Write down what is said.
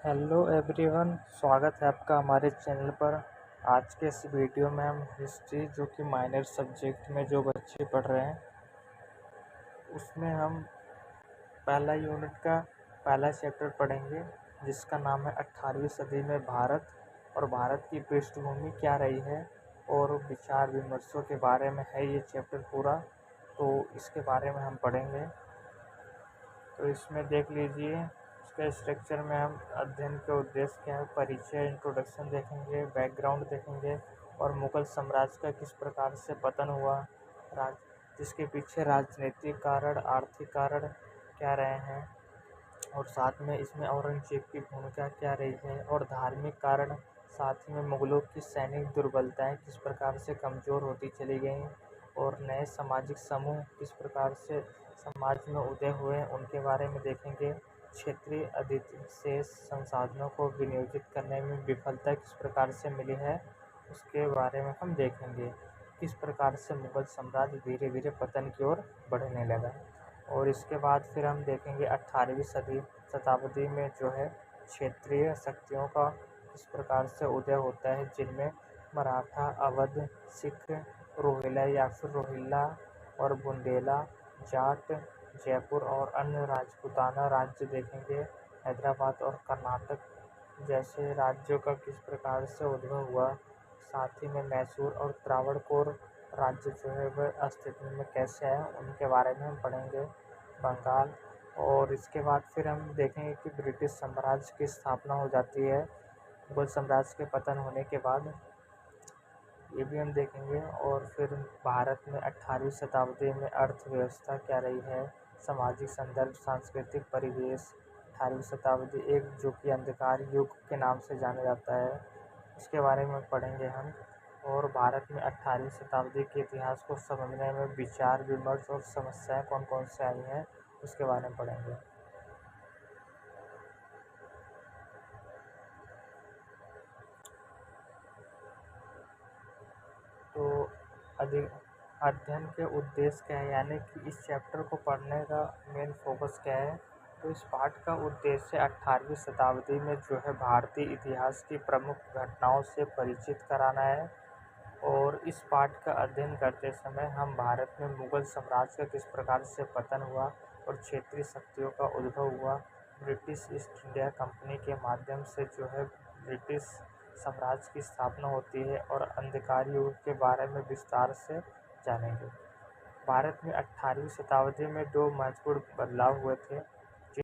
Hello everyone, स्वागत है आपका हमारे चैनल पर। आज के इस वीडियो में हम हिस्ट्री जो कि माइनर सब्जेक्ट में जो बच्चे पढ़ रहे हैं उसमें हम पहला यूनिट का पहला चैप्टर पढ़ेंगे, जिसका नाम है 18वीं सदी में भारत और भारत की पृष्ठभूमि क्या रही है और विचार विमर्शों के बारे में है ये चैप्टर पूरा। तो इसके बारे में हम पढ़ेंगे। तो इसमें देख लीजिए, इसके स्ट्रक्चर में हम अध्ययन के उद्देश्य क्या है, परिचय इंट्रोडक्शन देखेंगे, बैकग्राउंड देखेंगे और मुगल साम्राज्य का किस प्रकार से पतन हुआ, जिसके पीछे राजनीतिक कारण आर्थिक कारण क्या रहे हैं और साथ में इसमें औरंगजेब की भूमिका क्या रही है और धार्मिक कारण, साथ ही में मुगलों की सैनिक दुर्बलताएं किस प्रकार से कमज़ोर होती चली गईं और नए सामाजिक समूह किस प्रकार से समाज में उदय हुए उनके बारे में देखेंगे। क्षेत्रीय अधिशेष संसाधनों को विनियोजित करने में विफलता किस प्रकार से मिली है उसके बारे में हम देखेंगे। किस प्रकार से मुगल साम्राज्य धीरे धीरे पतन की ओर बढ़ने लगा। और इसके बाद फिर हम देखेंगे 18वीं शताब्दी में जो है क्षेत्रीय शक्तियों का किस प्रकार से उदय होता है, जिनमें मराठा, अवध, सिख, रोहिला या फिर रोहिल्ला और बुंदेला, जाट, जयपुर और अन्य राजपूताना राज्य देखेंगे। हैदराबाद और कर्नाटक जैसे राज्यों का किस प्रकार से उद्भव हुआ। साथ ही में मैसूर और त्रावणकोर राज्य जो है वह अस्तित्व में कैसे आए उनके बारे में हम पढ़ेंगे। बंगाल। और इसके बाद फिर हम देखेंगे कि ब्रिटिश साम्राज्य की स्थापना हो जाती है मुगल साम्राज्य के पतन होने के बाद, ये भी हम देखेंगे। और फिर भारत में 18वीं शताब्दी में अर्थव्यवस्था क्या रही है, सामाजिक संदर्भ, सांस्कृतिक परिवेश। 18वीं शताब्दी एक जो कि अंधकार युग के नाम से जाना जाता है, इसके बारे में पढ़ेंगे हम। और भारत में 18वीं शताब्दी के इतिहास को समझने में विचार विमर्श और समस्याएं कौन कौन से आई हैं उसके बारे में पढ़ेंगे। तो अध्ययन के उद्देश्य क्या है, यानी कि इस चैप्टर को पढ़ने का मेन फोकस क्या है। तो इस पाठ का उद्देश्य 18वीं शताब्दी में जो है भारतीय इतिहास की प्रमुख घटनाओं से परिचित कराना है। और इस पाठ का अध्ययन करते समय हम भारत में मुगल साम्राज्य का किस प्रकार से पतन हुआ और क्षेत्रीय शक्तियों का उद्भव हुआ, ब्रिटिश ईस्ट इंडिया कंपनी के माध्यम से जो है ब्रिटिश साम्राज्य की स्थापना होती है और अंधकार युग के बारे में विस्तार से जानेंगे। भारत में 18वीं शताब्दी में दो महत्वपूर्ण बदलाव हुए थे।